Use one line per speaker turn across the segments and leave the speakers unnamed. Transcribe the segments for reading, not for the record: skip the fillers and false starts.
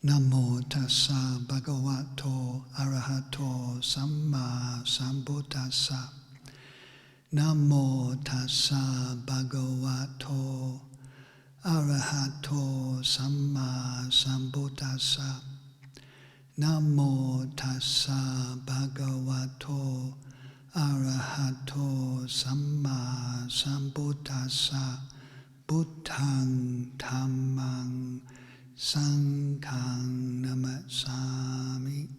Namo tassa bhagavato arahato samma sambuddhassa. Namo tassa bhagavato arahato samma sambuddhassa. Namo tassa bhagavato arahato samma sambuddhassa. Buddhang dhammang sanghang namasami.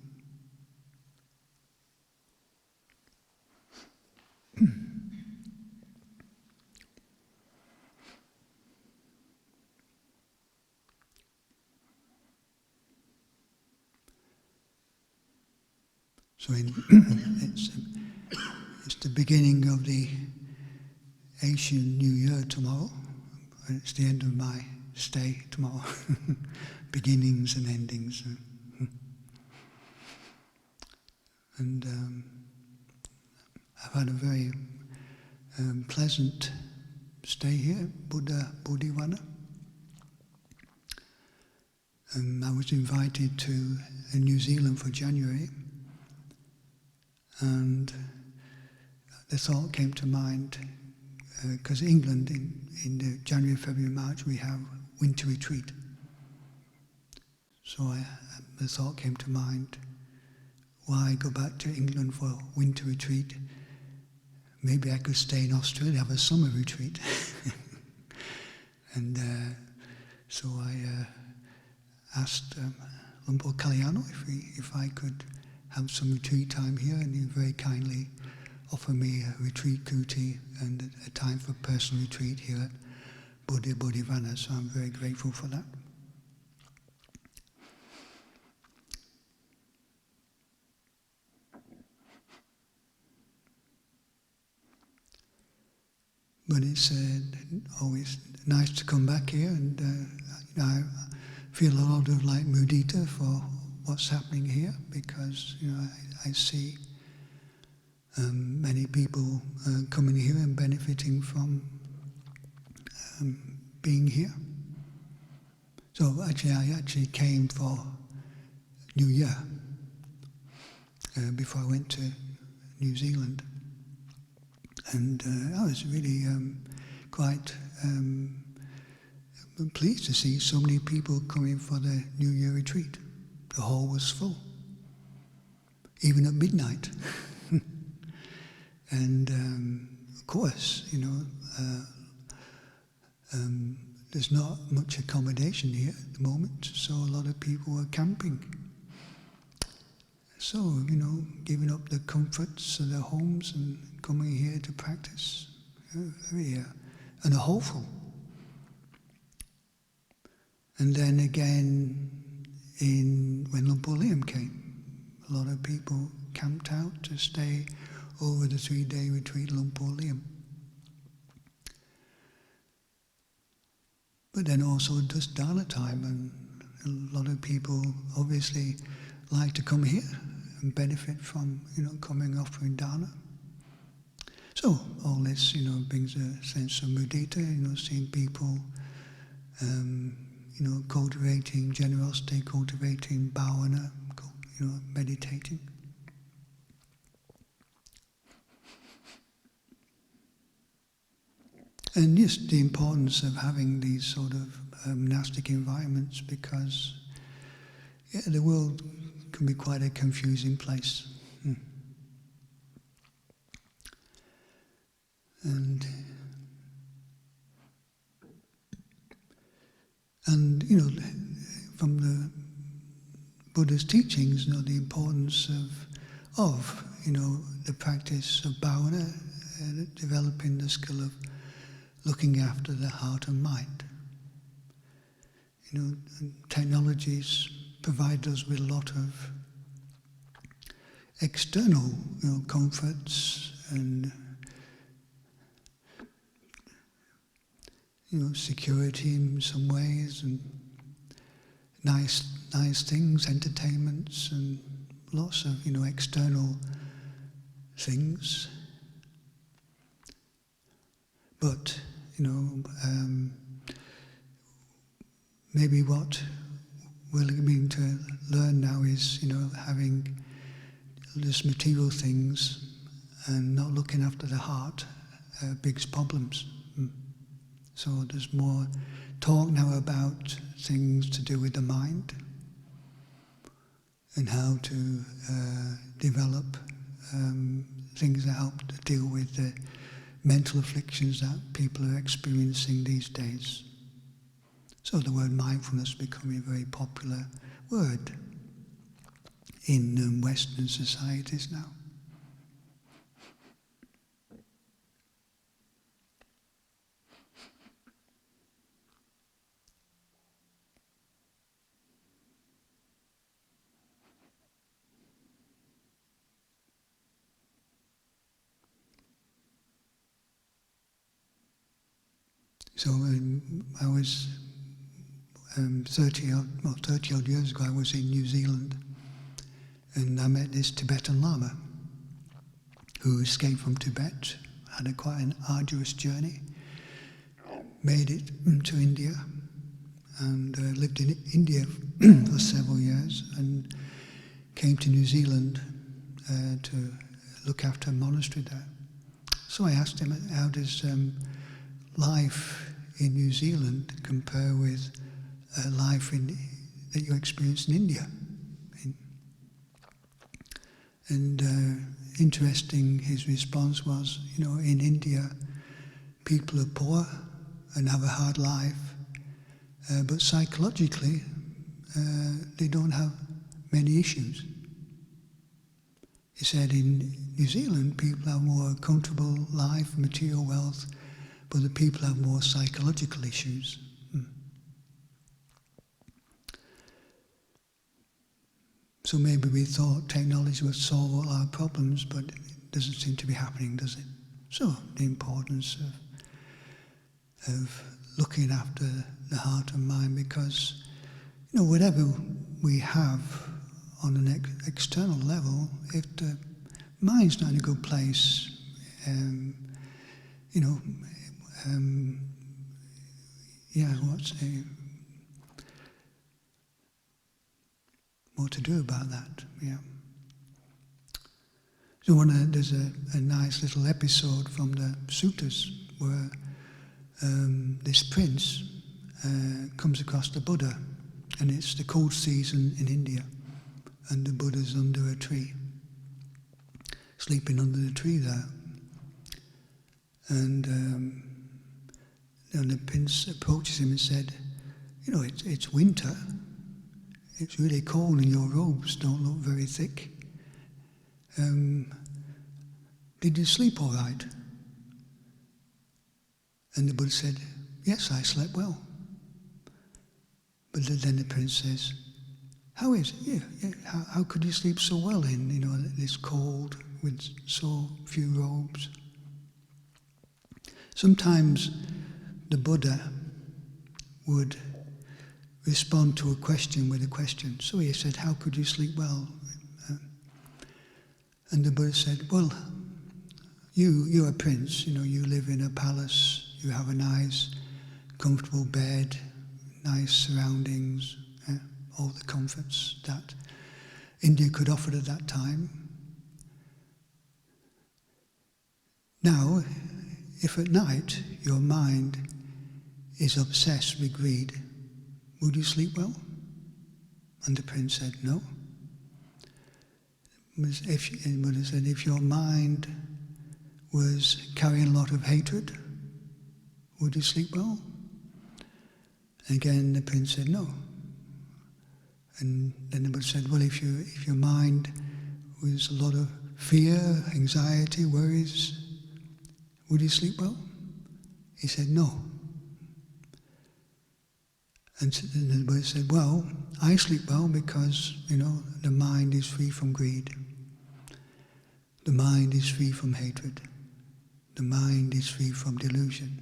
So it's the beginning of the Asian New Year tomorrow. It's the end of my stay tomorrow. Beginnings and endings. And I've had a very pleasant stay here, Bodhivana. I was invited to New Zealand for January, and the thought came to mind, because England in the January, February, March we have winter retreat. So the thought came to mind, why go back to England for winter retreat? Maybe I could stay in Australia, have a summer retreat. And so I asked Luang Kalyano if I could have some retreat time here, and he very kindly offered me a retreat kuti and a time for personal retreat here at Bodhivana, so I'm very grateful for that. But it's always nice to come back here, and I feel a lot of like mudita for what's happening here, because I see many people coming here and benefiting from being here. So I came for New Year before I went to New Zealand. And I was really quite pleased to see so many people coming for the New Year retreat. The hall was full, even at midnight. And of course, there's not much accommodation here at the moment, so a lot of people are camping. So, giving up the comforts of their homes and coming here to practice, very and hopeful. And then again, when Luang Liam came, a lot of people camped out to stay over the 3-day retreat Luang Liam. But then also just dana time, and a lot of people obviously like to come here and benefit from, coming offering dana. So all this, brings a sense of mudita, seeing people, cultivating generosity, cultivating bhavana, meditating. And yes, the importance of having these sort of monastic environments, because the world can be quite a confusing place. And from the Buddha's teachings, the importance of the practice of bhavana, developing the skill of looking after the heart and mind. Technologies provide us with a lot of external, comforts and security in some ways, and nice things, entertainments, and lots of external things. But maybe what willing to learn now is, having just material things and not looking after the heart, big problems. So there's more talk now about things to do with the mind and how to develop things that help to deal with the mental afflictions that people are experiencing these days. So the word mindfulness is becoming a very popular word in Western societies now. So I was 30 odd years ago, I was in New Zealand, and I met this Tibetan Lama who escaped from Tibet, had quite an arduous journey, made it to India, and lived in India for several years, and came to New Zealand to look after a monastery there. So I asked him, how does life in New Zealand compare with life that you experienced in India? Interesting, his response was, in India, people are poor and have a hard life, but psychologically, they don't have many issues. He said in New Zealand, people have more comfortable life, material wealth, but the people have more psychological issues. So maybe we thought technology would solve all our problems, but it doesn't seem to be happening, does it? So the importance of looking after the heart and mind, because whatever we have on an external level, if the mind's not in a good place, what to do about that? Yeah. So there's a nice little episode from the suttas where this prince comes across the Buddha, and it's the cold season in India, and the Buddha's under a tree, sleeping under the tree there. And the prince approaches him and said, it's winter, it's really cold and your robes don't look very thick. Did you sleep all right? And the Buddha said, yes, I slept well. But then the prince says, how is it? Yeah, how could you sleep so well in this cold with so few robes? Sometimes the Buddha would respond to a question with a question. So he said, how could you sleep well? And the Buddha said, well, you're a prince, you live in a palace, you have a nice, comfortable bed, nice surroundings, all the comforts that India could offer at that time. Now, if at night your mind is obsessed with greed, would you sleep well? And the prince said, no. And Buddha said, if your mind was carrying a lot of hatred, would you sleep well? Again, the prince said, no. And then the Buddha said, well, if your mind was a lot of fear, anxiety, worries, would you sleep well? He said, no. And then the Buddha said, well, I sleep well because, the mind is free from greed. The mind is free from hatred. The mind is free from delusion.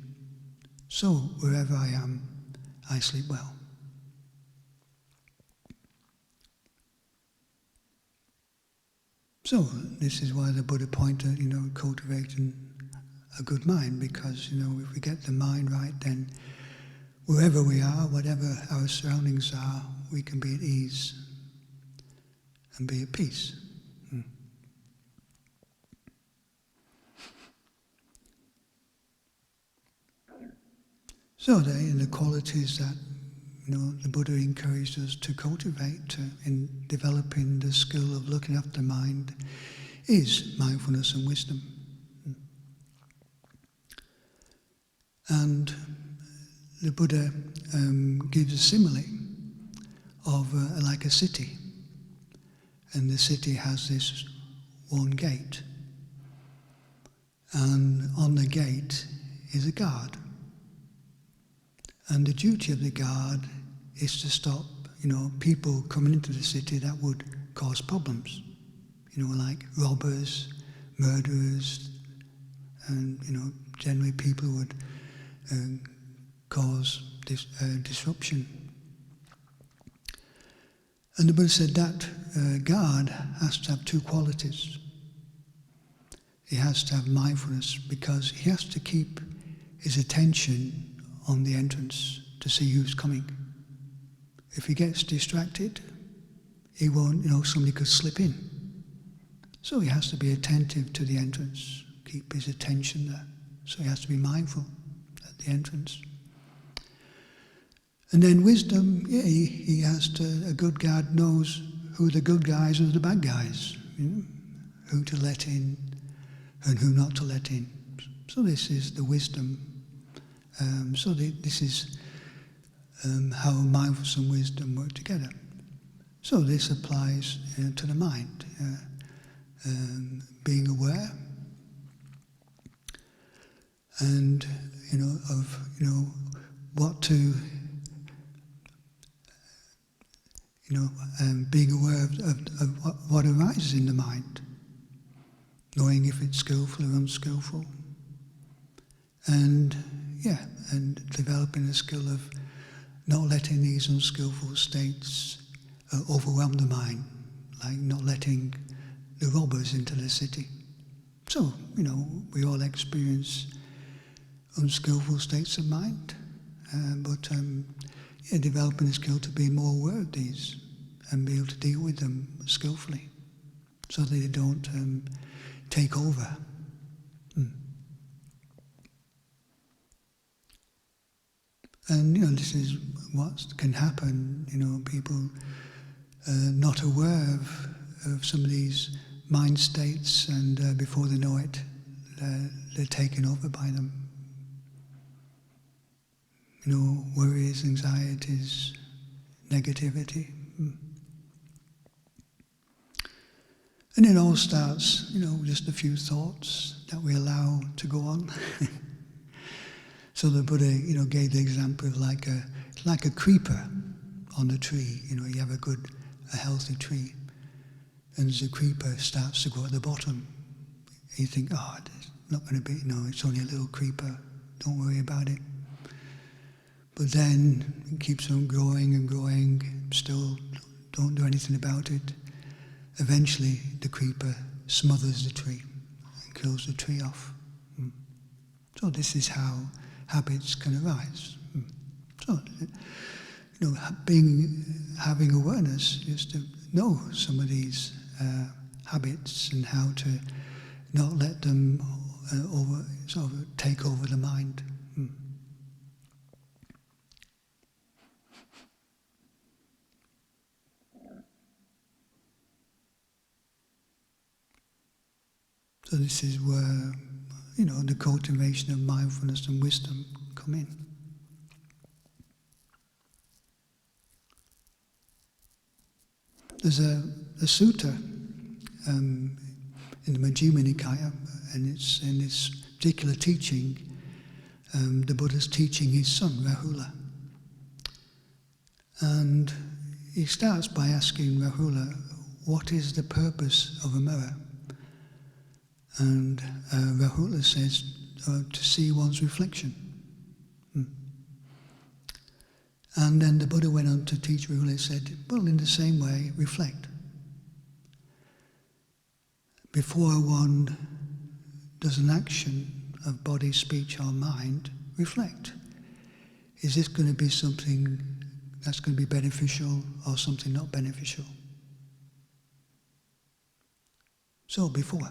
So, wherever I am, I sleep well. So, this is why the Buddha pointed, cultivating a good mind, because, if we get the mind right, then wherever we are, whatever our surroundings are, we can be at ease and be at peace. So the qualities that the Buddha encouraged us to cultivate in developing the skill of looking after the mind is mindfulness and wisdom. And the Buddha gives a simile of like a city, and the city has this one gate, and on the gate is a guard. And the duty of the guard is to stop, people coming into the city that would cause problems, like robbers, murderers, and, generally people would cause disruption. And the Buddha said that guard has to have two qualities. He has to have mindfulness because he has to keep his attention on the entrance to see who's coming. If he gets distracted, he won't, somebody could slip in. So he has to be attentive to the entrance, keep his attention there. So he has to be mindful at the entrance. And then wisdom, he has to, a good guard knows who the good guys are the bad guys, who to let in and who not to let in. So this is the wisdom. This is how mindfulness and wisdom work together. So this applies to the mind, being aware, and what to being aware of what arises in the mind, knowing if it's skillful or unskillful, and developing a skill of not letting these unskillful states overwhelm the mind, like not letting the robbers into the city. So, we all experience unskillful states of mind, but developing a skill to be more aware of these and be able to deal with them skillfully so that they don't take over. And, this is what can happen, people not aware of some of these mind states, and before they know it, they're taken over by them. Worries, anxieties, negativity. And it all starts, with just a few thoughts that we allow to go on. So the Buddha, gave the example of like a creeper on a tree. You have a healthy tree, and as the creeper starts to grow at the bottom, you think, it's not going to be, it's only a little creeper, don't worry about it. But then it keeps on growing and growing, still don't do anything about it. Eventually the creeper smothers the tree and kills the tree off. So this is how habits can arise. So, having awareness is to know some of these habits and how to not let them take over the mind. So this is where, the cultivation of mindfulness and wisdom come in. There's a sutta in the Majjhima Nikaya, and it's in this particular teaching, the Buddha's teaching his son, Rahula. And he starts by asking Rahula, what is the purpose of a mirror? And Rahula says, to see one's reflection. And then the Buddha went on to teach Rahula, he said, well, in the same way, reflect. Before one does an action of body, speech or mind, reflect. Is this going to be something that's going to be beneficial or something not beneficial. So before,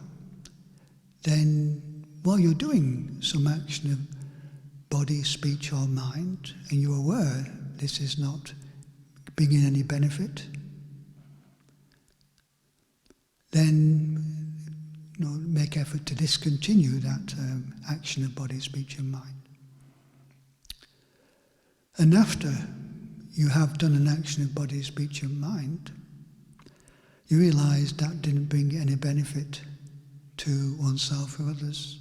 then while you're doing some action of body, speech or mind, and you're aware this is not bringing any benefit, then make effort to discontinue that action of body, speech and mind. And after you have done an action of body, speech and mind, you realize that didn't bring any benefit to oneself or others.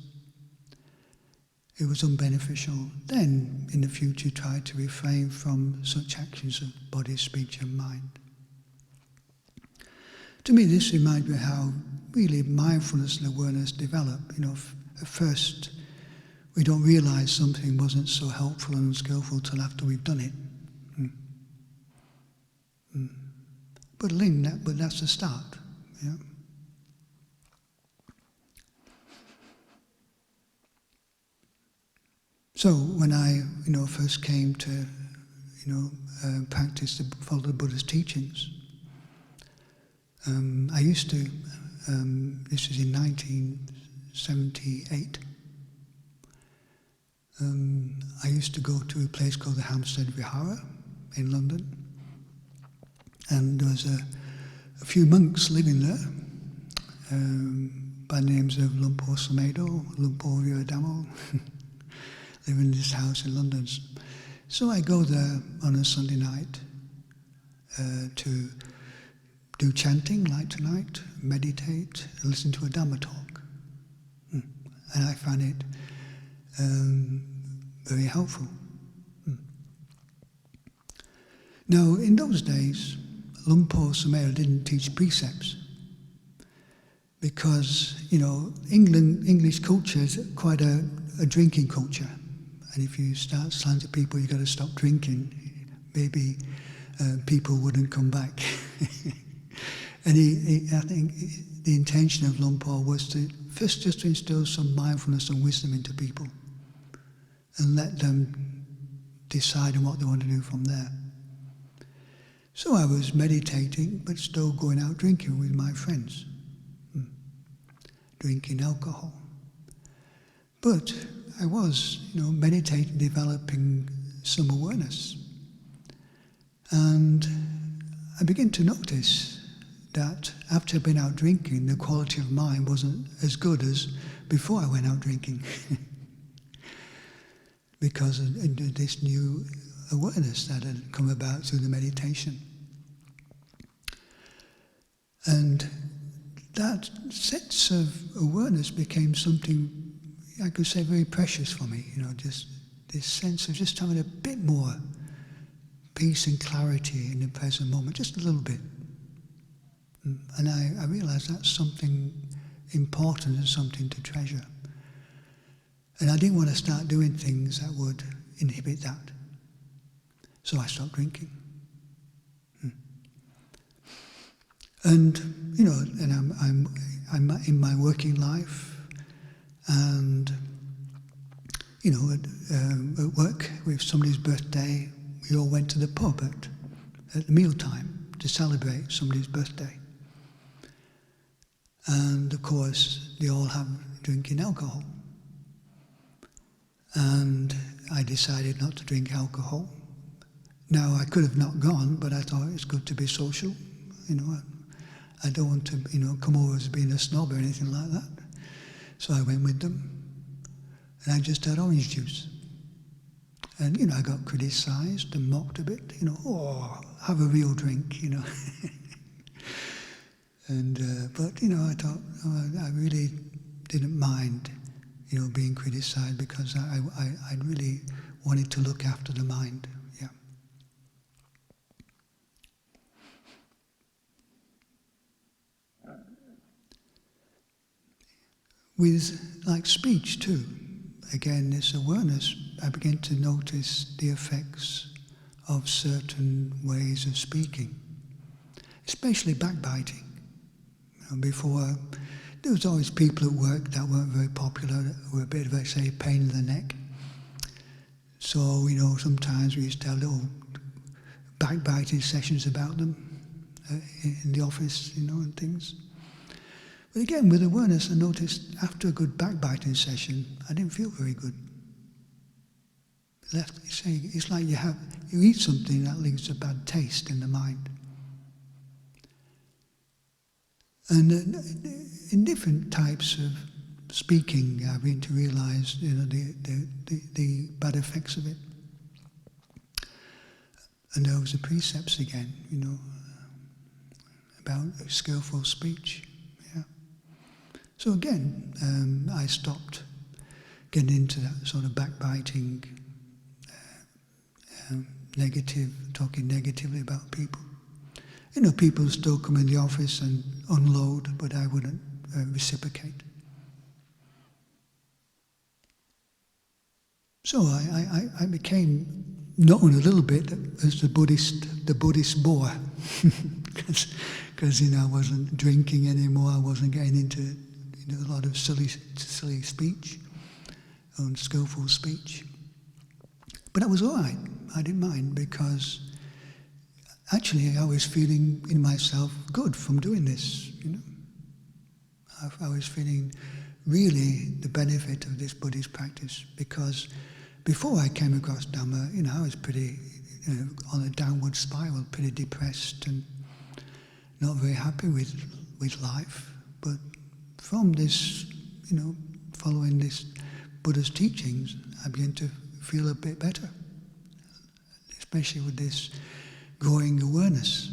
It was unbeneficial. Then, in the future, try to refrain from such actions of body, speech and mind. To me, this reminds me how really mindfulness and awareness develop. At first, we don't realize something wasn't so helpful and skillful till after we've done it. But that's the start. Yeah. So when I, first came to, practice to follow the Buddha's teachings, I used to. This was in 1978. I used to go to a place called the Hampstead Vihara in London, and there was a few monks living there by the names of Luang Samedo, Lumpur Viradamo, living in this house in London. So I go there on a Sunday night to do chanting like tonight, meditate, and listen to a Dhamma talk. And I find it very helpful. Now, in those days, Lumpur Samedo didn't teach precepts because, English culture is quite a drinking culture. And if you start saying to people you've got to stop drinking, maybe people wouldn't come back. And I think the intention of Lumpur was to first just to instill some mindfulness and wisdom into people and let them decide on what they want to do from there. So I was meditating, but still going out drinking with my friends, drinking alcohol. But I was, meditating, developing some awareness. And I began to notice that after I'd been out drinking, the quality of mind wasn't as good as before I went out drinking. Because of this new awareness that had come about through the meditation. And that sense of awareness became something, I could say, very precious for me, just this sense of just having a bit more peace and clarity in the present moment, just a little bit. And I realized that's something important and something to treasure. And I didn't want to start doing things that would inhibit that. So I stopped drinking. And, and I'm in my working life, and, at work with somebody's birthday, we all went to the pub at mealtime to celebrate somebody's birthday. And of course, they all have drinking alcohol. And I decided not to drink alcohol. Now, I could have not gone, but I thought it's good to be social. I don't want to, come over as being a snob or anything like that. So I went with them, and I just had orange juice. And, I got criticized and mocked a bit, have a real drink, And, but, I thought, I really didn't mind, being criticized because I really wanted to look after the mind, yeah. With, speech too, again, this awareness, I began to notice the effects of certain ways of speaking, especially backbiting. Before, there was always people at work that weren't very popular, that were a bit of a, pain in the neck. So, sometimes we used to have little backbiting sessions about them in the office, and things. But again, with awareness, I noticed after a good backbiting session, I didn't feel very good. It's like you eat something that leaves a bad taste in the mind. And in different types of speaking, I've been to realize, the bad effects of it. And those are precepts again, about skillful speech. Yeah. So again, I stopped getting into that sort of backbiting, talking negatively about people. People still come in the office and unload, but I wouldn't reciprocate. So I became known a little bit as the Buddhist bore, because I wasn't drinking anymore. I wasn't getting into a lot of silly speech, unskillful speech. But that was all right. I didn't mind, because actually I was feeling in myself good from doing this. I was feeling really the benefit of this Buddhist practice, because before I came across Dhamma, I was pretty on a downward spiral, pretty depressed and not very happy with life. But from this, following this Buddha's teachings, I began to feel a bit better, especially with this growing awareness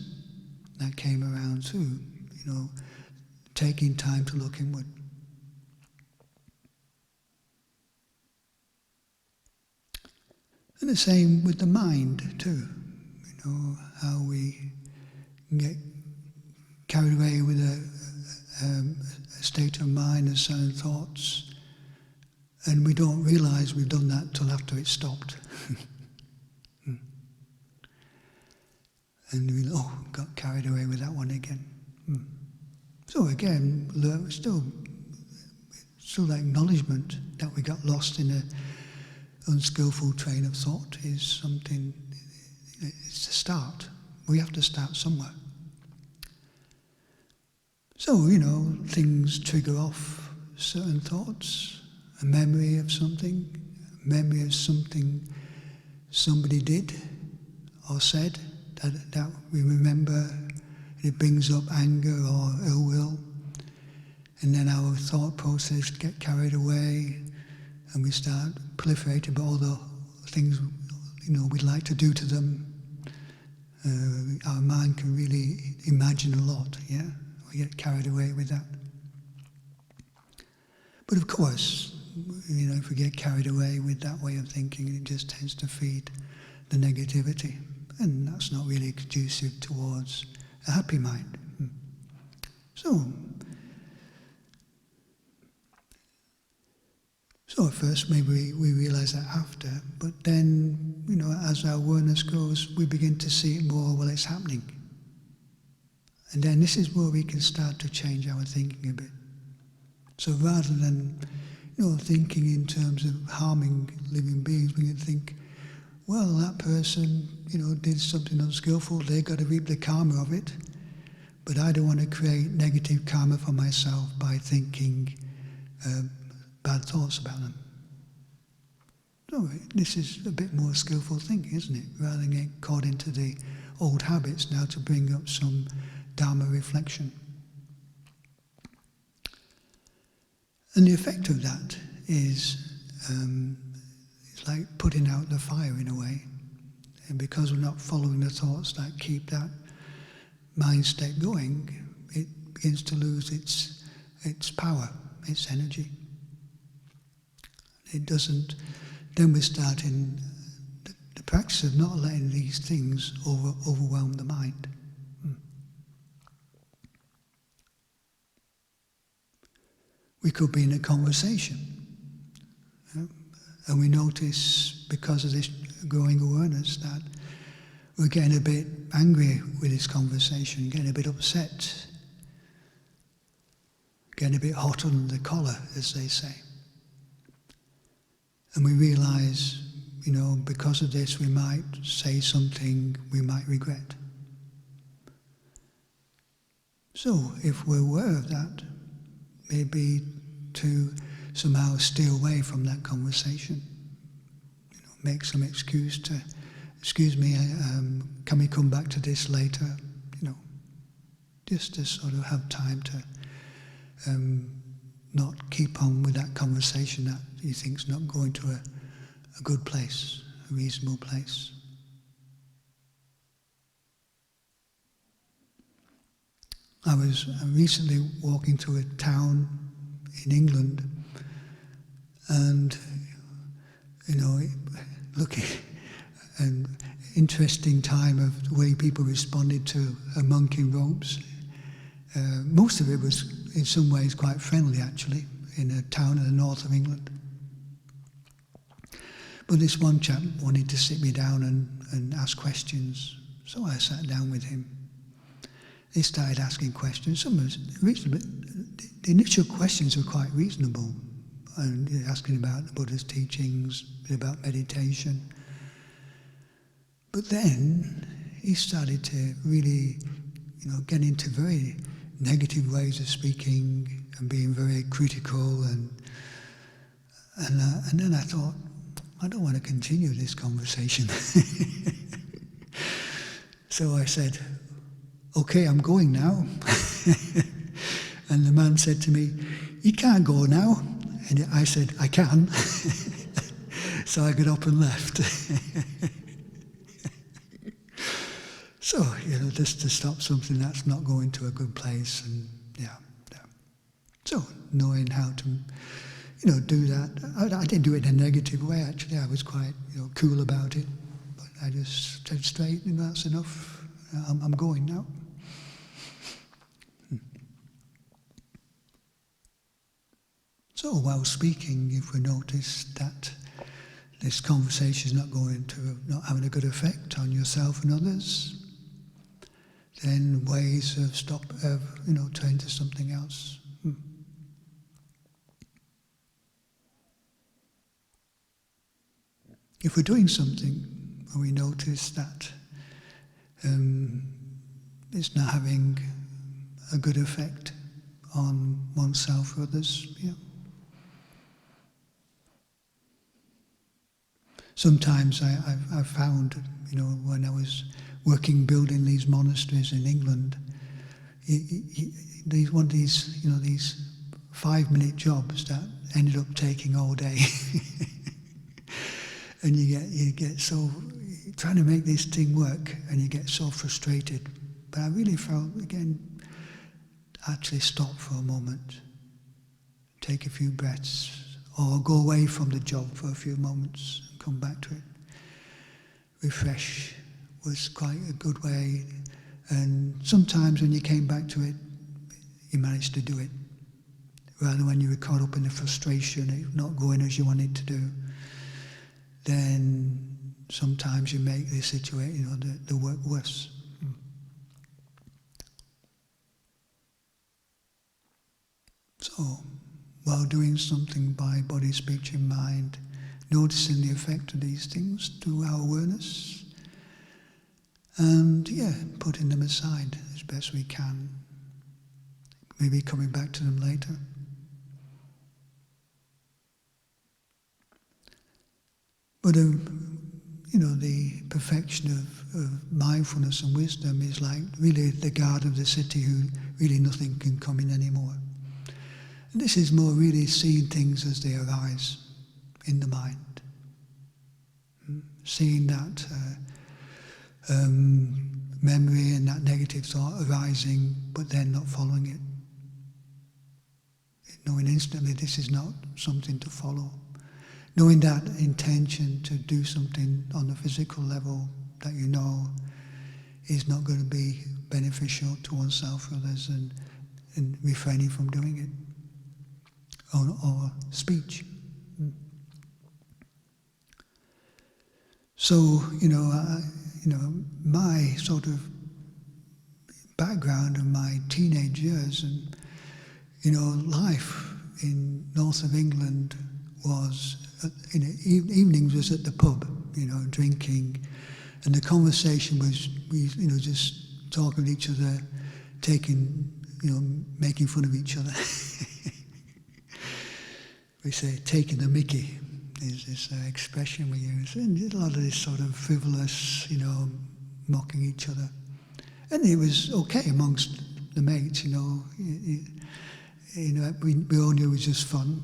that came around too, taking time to look inward. And the same with the mind too, how we get carried away with a state of mind and certain thoughts, and we don't realize we've done that till after it's stopped. And we got carried away with that one again. So again, still the acknowledgement that we got lost in an unskillful train of thought is something. It's a start. We have to start somewhere. So things trigger off certain thoughts, a memory of something somebody did or said that we remember. It brings up anger or ill will, and then our thought process get carried away, and we start proliferating about all the things we'd like to do to them. Our mind can really imagine a lot. Yeah, we get carried away with that. But of course, if we get carried away with that way of thinking, it just tends to feed the negativity. And that's not really conducive towards a happy mind. So at first maybe we realize that after, but then, as our awareness grows, we begin to see it more, well, it's happening. And then this is where we can start to change our thinking a bit. So rather than, thinking in terms of harming living beings, we can think, well, that person, did something unskillful, they got to reap the karma of it, but I don't want to create negative karma for myself by thinking bad thoughts about them. So this is a bit more skillful thinking, isn't it? Rather than get caught into the old habits, now to bring up some Dharma reflection. And the effect of that is it's like putting out the fire in a way. And because we're not following the thoughts that keep that mind state going, it begins to lose its power, its energy. It doesn't. Then we start in the practice of not letting these things overwhelm the mind. We could be in a conversation, and we notice, because of this growing awareness, that we're getting a bit angry with this conversation, getting a bit upset, getting a bit hot under the collar, as they say. And we realize, because of this we might say something we might regret. So if we're aware of that, maybe to somehow steer away from that conversation, make some excuse to, excuse me, can we come back to this later? Just to sort of have time to not keep on with that conversation that you think's not going to a good place, a reasonable place. I was recently walking through a town in England, and looking an interesting time of the way people responded to a monk in robes. Most of it was in some ways quite friendly, actually, in a town in the north of England. But this one chap wanted to sit me down and ask questions, so I sat down with him. He started asking questions. Some was reasonable. The initial questions were quite reasonable, and asking about the Buddha's teachings, about meditation. But then he started to really, get into very negative ways of speaking and being very critical, and then I thought, I don't want to continue this conversation. So I said, okay, I'm going now. And the man said to me, you can't go now. And I said, I can. So I got up and left. So, just to stop something that's not going to a good place, and yeah. So, knowing how to, do that. I didn't do it in a negative way, actually. I was quite, cool about it. But I just said straight, that's enough. I'm going now. So, while speaking, if we notice that this conversation is not having a good effect on yourself and others, then ways of turn to something else. If we're doing something and we notice that it's not having a good effect on oneself or others, Sometimes I've found, when I was working building these monasteries in England, these 5-minute jobs that ended up taking all day. And you get so, trying to make this thing work, and you get so frustrated. But I really felt, again, actually stop for a moment, take a few breaths, or go away from the job for a few moments and come back to it. Refresh was quite a good way, and sometimes when you came back to it, you managed to do it. Rather, when you were caught up in the frustration, it not going as you wanted to do, then sometimes you make the situation, the work worse. So, while doing something by body, speech and mind, noticing the effect of these things through our awareness, and putting them aside as best we can, maybe coming back to them later. But the perfection of mindfulness and wisdom is like really the guard of the city who really nothing can come in anymore. And this is more really seeing things as they arise in the mind. Seeing that memory and that negative thought arising, but then not following it. Knowing instantly this is not something to follow. Knowing that intention to do something on the physical level that is not going to be beneficial to oneself or others, and refraining from doing it. Or speech. So, my sort of background of my teenage years and, life in north of England was, evenings was at the pub. drinking, and the conversation was just talking to each other, making fun of each other. We say taking the mickey is this expression we use, and a lot of this sort of frivolous, mocking each other, and it was okay amongst the mates, we all knew it was just fun,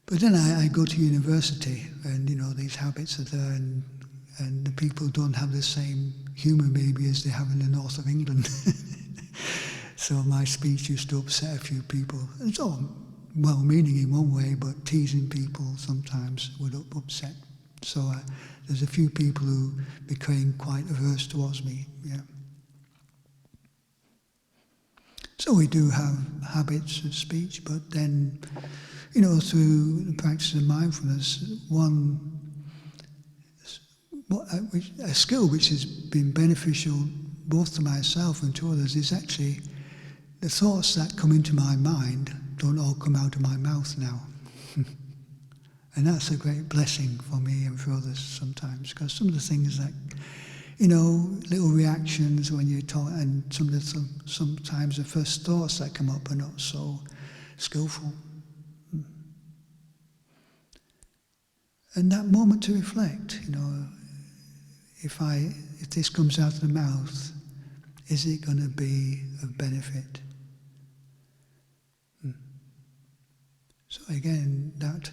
But then I go to university, and these habits are there, and the people don't have the same humour maybe as they have in the north of England. So my speech used to upset a few people. It's all well-meaning in one way, but teasing people sometimes would upset. So there's a few people who became quite averse towards me. Yeah. So we do have habits of speech, but then, through the practice of mindfulness, a skill which has been beneficial both to myself and to others is actually the thoughts that come into my mind don't all come out of my mouth now. And that's a great blessing for me and for others sometimes, because some of the things that, little reactions when you talk, and sometimes the first thoughts that come up are not so skillful. And that moment to reflect, if this comes out of the mouth, is it going to be of benefit? So again, that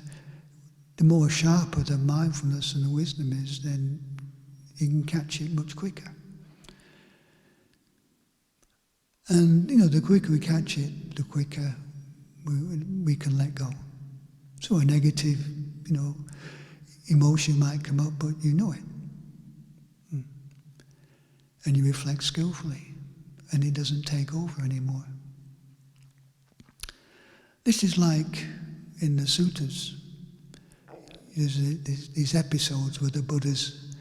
the more sharper the mindfulness and the wisdom is, then you can catch it much quicker. And the quicker we catch it, the quicker we can let go. So a negative, emotion might come up, but you know it. And you reflect skillfully, and it doesn't take over anymore. This is like in the suttas. There's these episodes where the Buddha's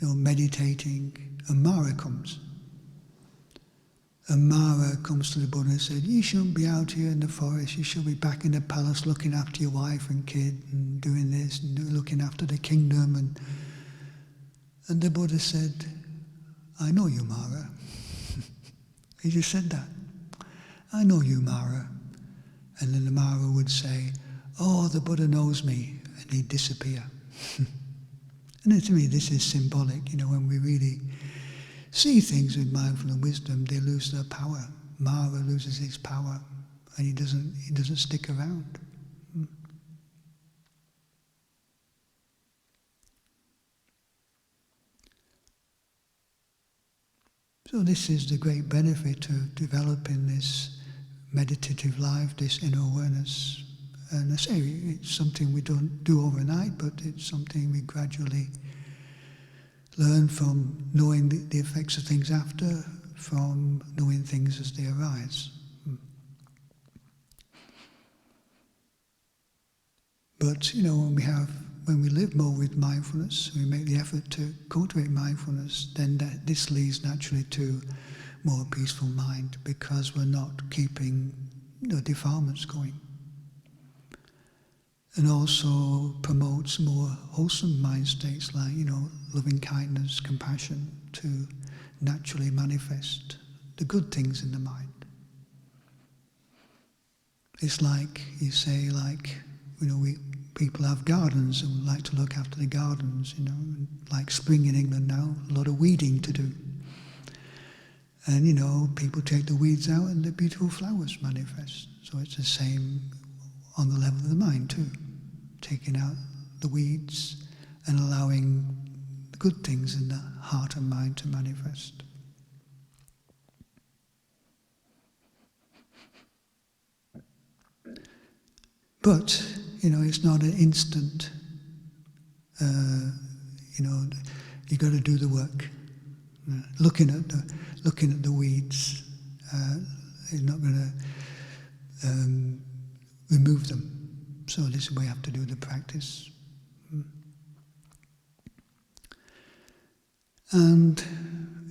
meditating, and Mara comes. And Mara comes to the Buddha and said, you shouldn't be out here in the forest, you should be back in the palace looking after your wife and kid and doing this and looking after the kingdom. And the Buddha said, I know you, Mara. He just said that. I know you, Mara. And then the Mara would say, oh, the Buddha knows me, and he'd disappear. And to me, this is symbolic. When we really see things with mindfulness and wisdom, they lose their power. Mara loses his power, and he doesn't stick around. So this is the great benefit of developing this meditative life, this inner awareness. And I say it's something we don't do overnight, but it's something we gradually learn from knowing the effects of things after, from knowing things as they arise. But when we live more with mindfulness, we make the effort to cultivate mindfulness, then this leads naturally to more peaceful mind, because we're not keeping defilements going. And also promotes more wholesome mind states like, loving kindness, compassion, to naturally manifest the good things in the mind. It's like, people have gardens and like to look after the gardens, like spring in England now, a lot of weeding to do. And, people take the weeds out and the beautiful flowers manifest. So it's the same on the level of the mind too. Taking out the weeds and allowing the good things in the heart and mind to manifest. But, it's not an instant, you got to do the work. Looking at the weeds is not going to remove them. So this is where we have to do the practice. And,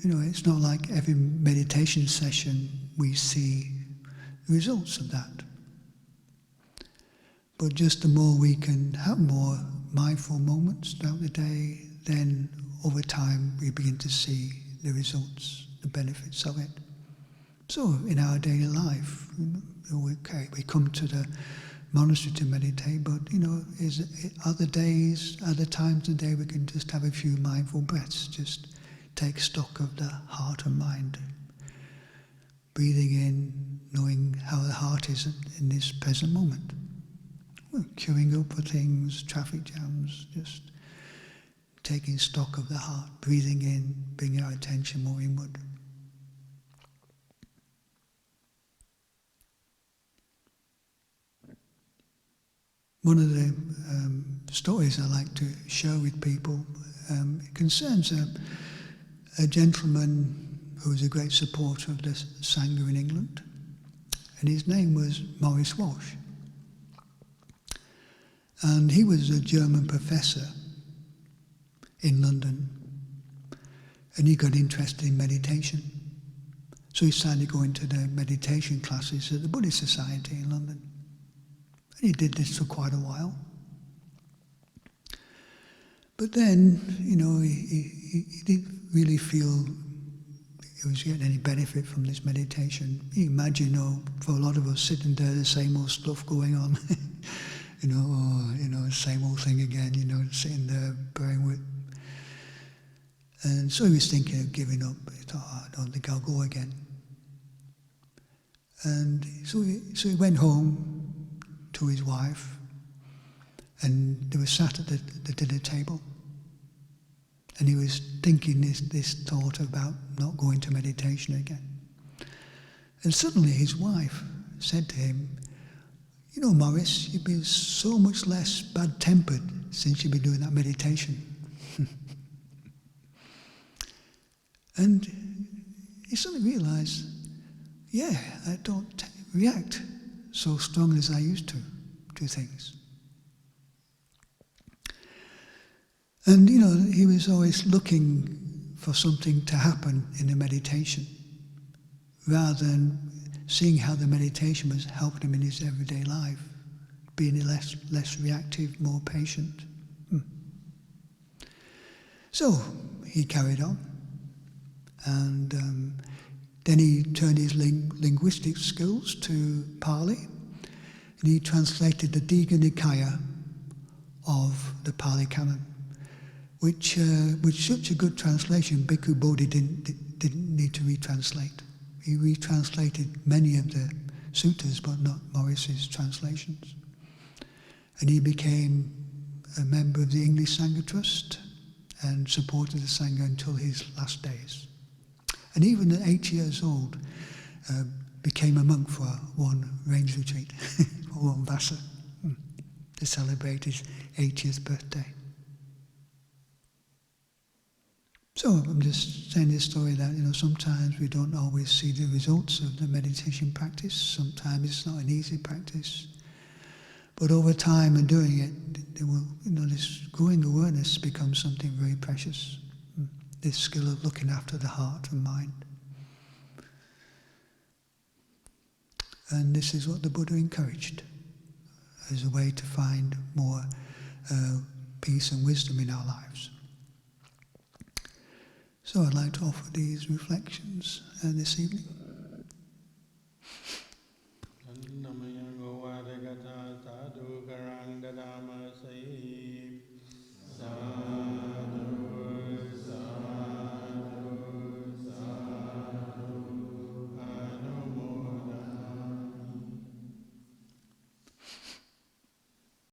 it's not like every meditation session we see the results of that. But just the more we can have more mindful moments throughout the day, then over time we begin to see the results, the benefits of it. So in our daily life, we come to the monastery to meditate, but other days, other times of the day we can just have a few mindful breaths, just take stock of the heart and mind. Breathing in, knowing how the heart is in this present moment. Queuing up for things, traffic jams, just taking stock of the heart, breathing in, bringing our attention more inward. One of the stories I like to share with people concerns a gentleman who was a great supporter of the Sangha in England, and his name was Maurice Walsh. And he was a German professor in London, and he got interested in meditation. So he started going to the meditation classes at the Buddhist Society in London. And he did this for quite a while. But then, he didn't really feel he was getting any benefit from this meditation. You imagine, for a lot of us sitting there, the same old stuff going on. Same old thing again, sitting there praying with. And so he was thinking of giving up. He thought, I don't think I'll go again. And so he went home to his wife, and they were sat at the dinner table. And he was thinking this thought about not going to meditation again. And suddenly his wife said to him, Maurice, you've been so much less bad-tempered since you've been doing that meditation. And he suddenly realized, I don't react so strongly as I used to things. And, he was always looking for something to happen in the meditation, rather than seeing how the meditation was helping him in his everyday life, being less reactive, more patient. So he carried on, and then he turned his linguistic skills to Pali, and he translated the Digha Nikaya of the Pali Canon, which was such a good translation, Bhikkhu Bodhi didn't need to retranslate. He retranslated many of the suttas, but not Maurice's translations. And he became a member of the English Sangha Trust and supported the Sangha until his last days. And even at 8 years old, became a monk for one rains retreat, for one Vasa, to celebrate his 80th birthday. So I'm just saying this story that, sometimes we don't always see the results of the meditation practice. Sometimes it's not an easy practice. But over time and doing it, this growing awareness becomes something very precious. This skill of looking after the heart and mind. And this is what the Buddha encouraged as a way to find more peace and wisdom in our lives. So I'd like to offer these reflections this evening.